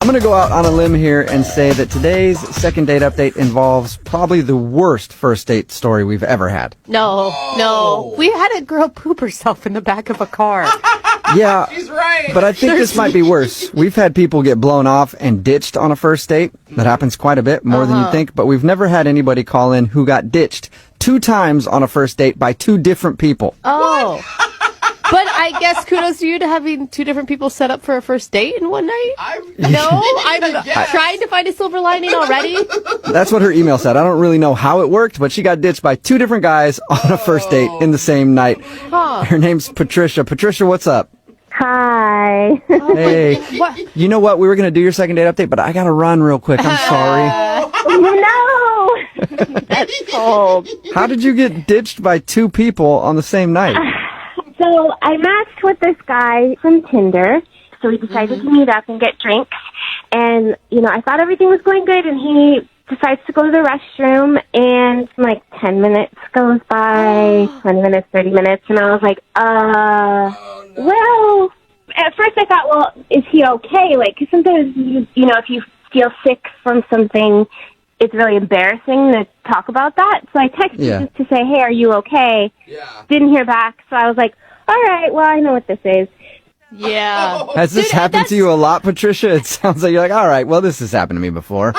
I'm going to go out on a limb here and say that today's second date update involves probably the worst first date story we've ever had. No. We had a girl poop herself in the back of a car. Yeah, She's right. but I think this might be worse. We've had people get blown off and ditched on a first date. That happens quite a bit, more than you think, but we've never had anybody call in who got ditched 2 times on a first date by 2 different people. Oh. But I guess kudos to you to having 2 different people set up for a first date in one night. I'm trying to find a silver lining already. That's what her email said. I don't really know how it worked, but she got ditched by 2 different guys on a first date in the same night. Huh. Her name's Patricia. Patricia, what's up? Hi. Hey. What? You know what? We were going to do your second date update, but I got to run real quick. I'm sorry. No! That's cold. How did you get ditched by 2 people on the same night? So I matched with this guy from Tinder, so we decided to meet up and get drinks. And, I thought everything was going good, and he decides to go to the restroom, and like 10 minutes goes by, 20 minutes, 30 minutes, and I was like, well, at first I thought, well, is he okay? Like, 'cause sometimes, if you feel sick from something, it's really embarrassing to talk about that. So I texted him just to say, hey, are you okay? Yeah. Didn't hear back, so I was like, all right, well, I know what this is. Yeah. Has this happened to you a lot, Patricia? It sounds like you're like, all right, well, this has happened to me before.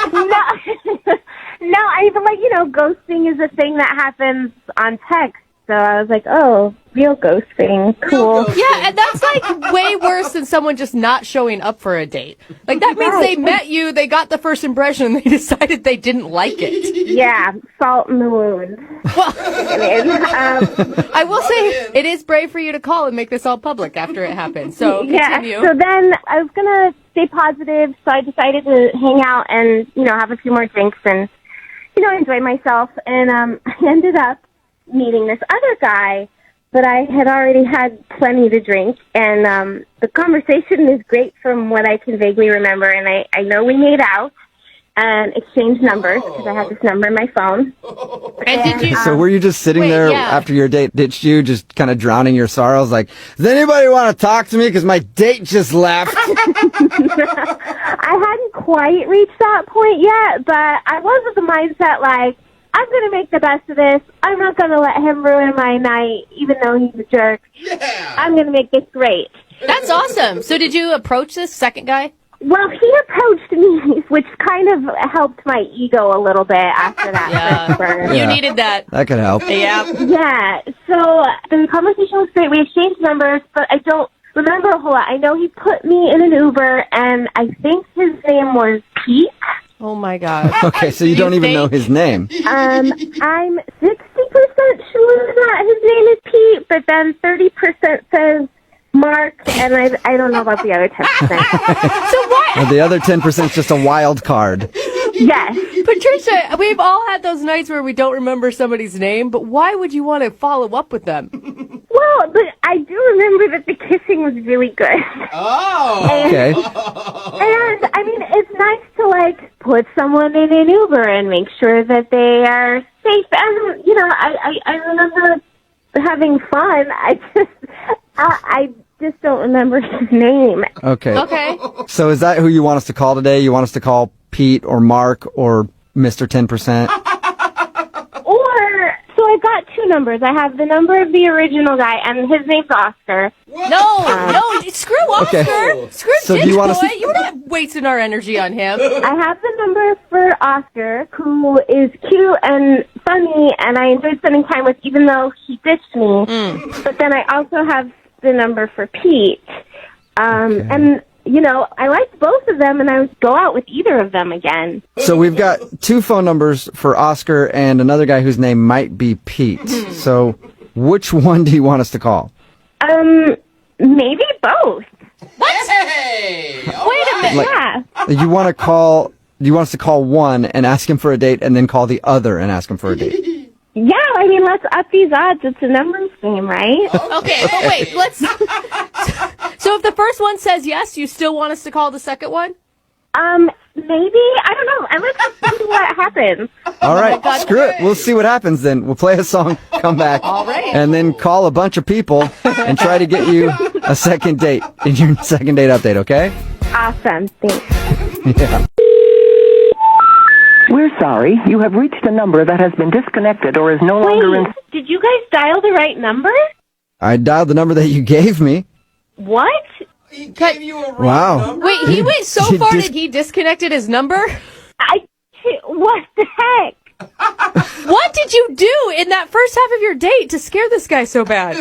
No, ghosting is a thing that happens on text. So I was like, oh, real ghosting. Cool. Yeah, and that's like way worse than someone just not showing up for a date. Like that means they met you, they got the first impression, and they decided they didn't like it. Yeah, salt in the wound. Well, I will say it is brave for you to call and make this all public after it happened. So continue. So then I was gonna stay positive, so I decided to hang out and have a few more drinks and enjoy myself. And I ended up meeting this other guy, but I had already had plenty to drink, and the conversation is great from what I can vaguely remember, and I know we made out and exchanged numbers because I had this number in my phone. And did you? So were you just sitting there after your date ditched you, just kind of drowning your sorrows, like, does anybody want to talk to me because my date just left? I hadn't quite reached that point yet, but I was with the mindset like, I'm going to make the best of this. I'm not going to let him ruin my night, even though he's a jerk. Yeah. I'm going to make this great. That's awesome. So did you approach this second guy? Well, he approached me, which kind of helped my ego a little bit after that first burn. You needed that. That could help. Yeah. Yeah, so the conversation was great. We exchanged numbers, but I don't remember a whole lot. I know he put me in an Uber, and I think his name was Pete. Oh, my God. Okay, so you don't even know his name. I'm 60% sure that his name is Pete, but then 30% says Mark, and I don't know about the other 10%. So what? And the other 10% is just a wild card. Yes. Patricia, we've all had those nights where we don't remember somebody's name, but why would you want to follow up with them? Well, but I do remember that the kissing was really good. Oh. Okay. And, I mean, it's nice to, put someone in an Uber and make sure that they are safe. And, I remember having fun. I just don't remember his name. Okay. So is that who you want us to call today? You want us to call Pete or Mark or Mr. 10%? So I got 2 numbers. I have the number of the original guy, and his name's Oscar. No, screw Oscar. Okay. Screw So do Ditch you want Boy. us to- You're not wasting our energy on him. I have the number for Oscar, who is cute and funny, and I enjoyed spending time with, even though he ditched me. But then I also have the number for Pete. And, I liked both of them, and I would go out with either of them again. So we've got 2 phone numbers for Oscar and another guy whose name might be Pete. So which one do you want us to call? Maybe both. Hey. Wait a minute. Yeah. You want us to call one and ask him for a date and then call the other and ask him for a date? Yeah, I mean, let's up these odds. It's a numbers game, right? Okay, but wait, let's... So if the first one says yes, you still want us to call the second one? Maybe. I don't know. And let's just see what happens. All right, screw it. We'll see what happens then. We'll play a song, come back, and then call a bunch of people and try to get you a second date in your second date update, okay? Awesome. Thanks. Yeah. We're sorry. You have reached a number that has been disconnected or is no longer in... Wait, did you guys dial the right number? I dialed the number that you gave me. What? He gave you a wrong Wow. number? Wait, he went so He far dis- that he disconnected his number? What the heck? What did you do in that first half of your date to scare this guy so bad?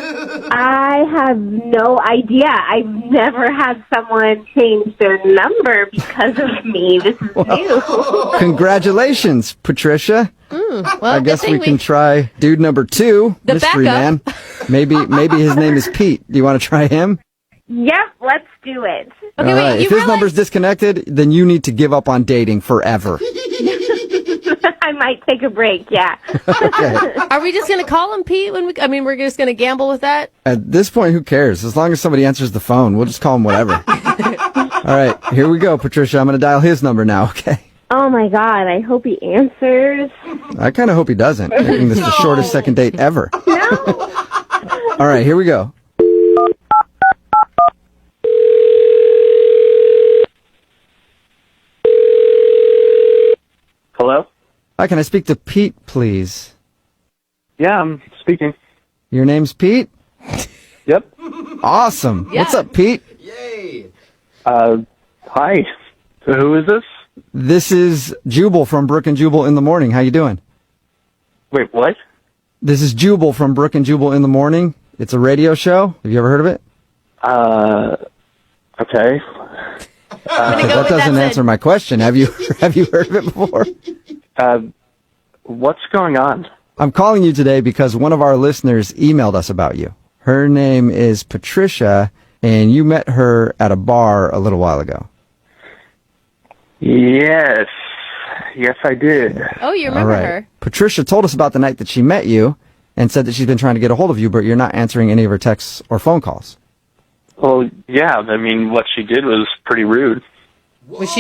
I have no idea. I've never had someone change their number because of me. This is new. Congratulations, Patricia. Well, I guess good we thing can try dude number 2, The mystery backup. man. Maybe his name is Pete. Do you want to try him? Yep, let's do it. Okay, All wait, right. you If his realize- number's disconnected, then you need to give up on dating forever. I might take a break, yeah. Okay. Are we just going to call him Pete when we're just going to gamble with that? At this point, who cares? As long as somebody answers the phone, we'll just call him whatever. All right, here we go, Patricia. I'm going to dial his number now, okay? Oh my god, I hope he answers. I kind of hope he doesn't, making this the shortest second date ever. No? All right, here we go. Hello? Hi, can I speak to Pete, please? Yeah, I'm speaking. Your name's Pete? Yep. Awesome. Yeah. What's up, Pete? Yay. Hi. So who is this? This is Jubal from Brook and Jubal in the Morning. How you doing? Wait, what? This is Jubal from Brook and Jubal in the Morning. It's a radio show. Have you ever heard of it? Okay. I'm going to go That with doesn't that's answer my question. Have you heard of it before? What's going on? I'm calling you today because one of our listeners emailed us about you. Her name is Patricia, and you met her at a bar a little while ago. Yes. Yes, I did. Oh, you All remember right. her? Patricia told us about the night that she met you and said that she's been trying to get a hold of you, but you're not answering any of her texts or phone calls. Well, yeah, I mean, what she did was pretty rude. Was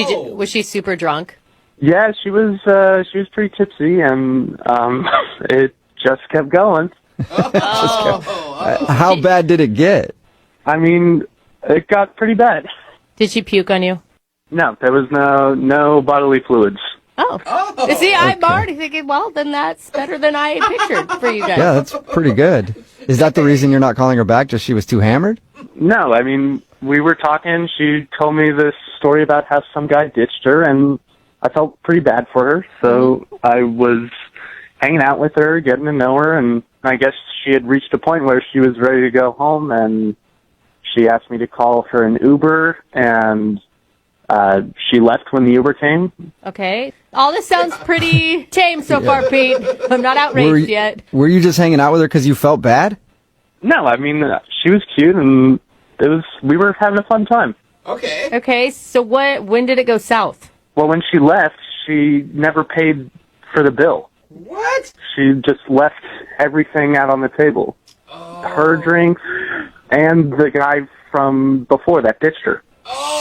she super drunk? Yeah, she was pretty tipsy, and, it just kept going. How bad did it get? I mean, it got pretty bad. Did she puke on you? No, there was no bodily fluids. Oh. See, I'm already thinking, well, then that's better than I pictured for you guys. Yeah, that's pretty good. Is that the reason you're not calling her back? Just she was too hammered? No, I mean, we were talking. She told me this story about how some guy ditched her, and I felt pretty bad for her. So I was hanging out with her, getting to know her, and I guess she had reached a point where she was ready to go home, and she asked me to call her an Uber, and she left when the Uber came. Okay. All this sounds pretty tame so far, Pete. I'm not outraged yet. Were you just hanging out with her because you felt bad? No, I mean, she was cute, and we were having a fun time. Okay. Okay, so when did it go south? Well, when she left, she never paid for the bill. What? She just left everything out on the table. Her drinks and the guy from before that ditched her.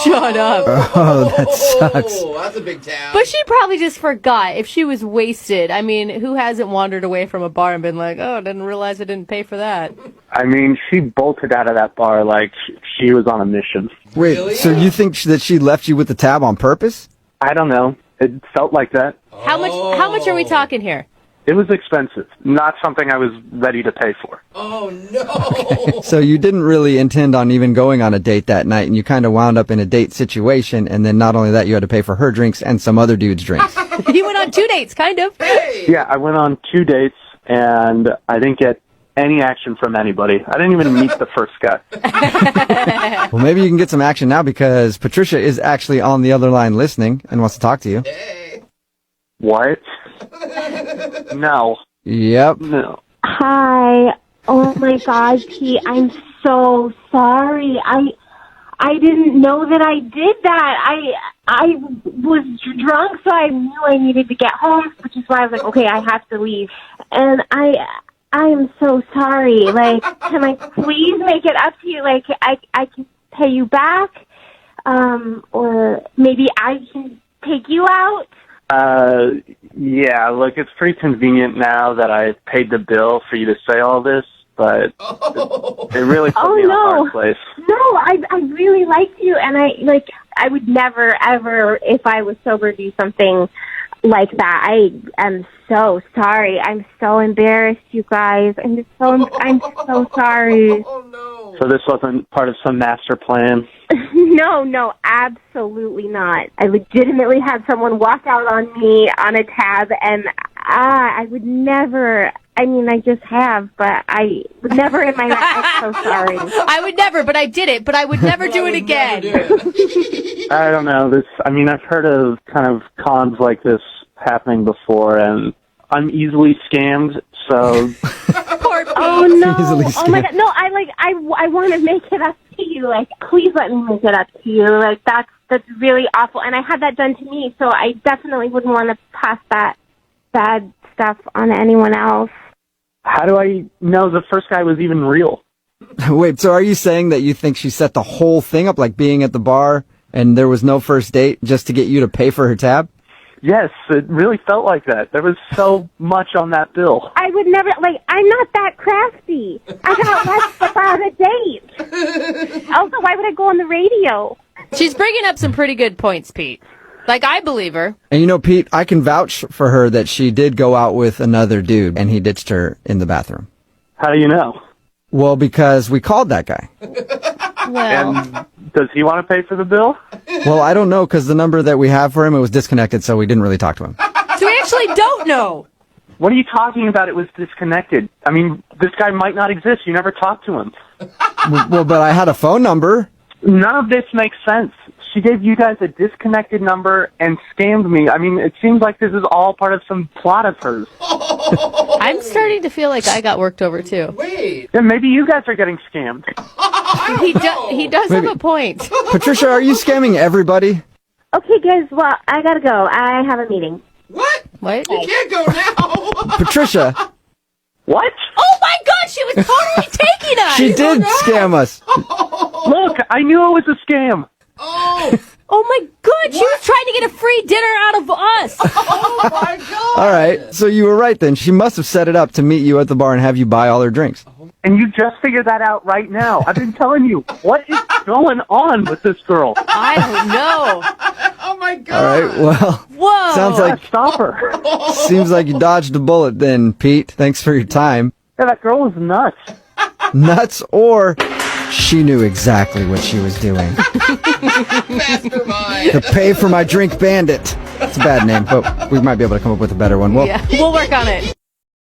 Shut up. Oh, that sucks. Oh, that's a big town. But she probably just forgot. If she was wasted, I mean, who hasn't wandered away from a bar and been like, oh, I didn't realize I didn't pay for that? I mean, she bolted out of that bar like she was on a mission. Wait, Really? so you think that she left you with the tab on purpose? I don't know. It felt like that. How much are we talking here? It was expensive. Not something I was ready to pay for. Oh, no. So you didn't really intend on even going on a date that night, and you kind of wound up in a date situation, and then not only that, you had to pay for her drinks and some other dude's drinks. You went on 2 dates, kind of. Hey. Yeah, I went on 2 dates, and I didn't get any action from anybody. I didn't even meet the first guy. Well, maybe you can get some action now because Patricia is actually on the other line listening and wants to talk to you. Hey. What? No. Yep. No. Hi. Oh my God, Pete, I'm so sorry. I didn't know that I did that. I was drunk, so I knew I needed to get home, which is why I was like, okay, I have to leave. And I am so sorry. Like, can I please make it up to you? Like, I can pay you back, or maybe I can take you out. Yeah, look, it's pretty convenient now that I paid the bill for you to say all this, but it really put me in a hard place. No, I really liked you, and I would never, ever, if I was sober, do something like that. I am so sorry. I'm so embarrassed, you guys. I'm so sorry. Oh, no. So this wasn't part of some master plan? No, absolutely not. I legitimately had someone walk out on me on a tab, and I would never... I mean, I just have, but I would never in my life. I'm so sorry. I would never, but I did it, but I would never do it again. I don't know. I've heard of kind of cons like this happening before, and I'm easily scammed, so... Poor Pete. Oh, no. Easily Oh, my God. No, I want to make it up to you. Like, please let me make it up to you. Like, that's really awful. And I had that done to me, so I definitely wouldn't want to pass that bad stuff on to anyone else. How do I know the first guy was even real? Wait, so are you saying that you think she set the whole thing up, like being at the bar and there was no first date just to get you to pay for her tab? Yes, it really felt like that. There was so much on that bill. I would never, I'm not that crafty. I got less about a date. Also, why would I go on the radio? She's bringing up some pretty good points, Pete. Like, I believe her. And you know, Pete, I can vouch for her that she did go out with another dude and he ditched her in the bathroom. How do you know? Well, because we called that guy. Well, And does he want to pay for the bill? Well, I don't know, because the number that we have for him, it was disconnected, so we didn't really talk to him. so we actually don't know. What are you talking about? It was disconnected. I mean, this guy might not exist. You never talked to him. Well, but I had a phone number. None of this makes sense. She gave you guys a disconnected number and scammed me. I mean, it seems like this is all part of some plot of hers. I'm starting to feel like I got worked over, too. Wait. Yeah, maybe you guys are getting scammed. He does have a point. Patricia, are you scamming everybody? Okay, guys, well, I gotta go. I have a meeting. What? What? You can't go now. Patricia, What? Oh, my God, she was totally taking us. she did scam us. Look, I knew it was a scam. Oh. Oh, my God, she was trying to get a free dinner out of us. Oh, my God. All right, so you were right then. She must have set it up to meet you at the bar and have you buy all her drinks. And you just figured that out right now. I've been telling you, what is going on with this girl? I don't know. Oh, my All God. right, well, Whoa. sounds like Stop her. seems like you dodged a bullet then, Pete. Thanks for your time. Yeah, that girl was nuts. Nuts, or she knew exactly what she was doing. Mastermind. To pay for my drink bandit. It's a bad name, but we might be able to come up with a better one. Well, Yeah, we'll work on it.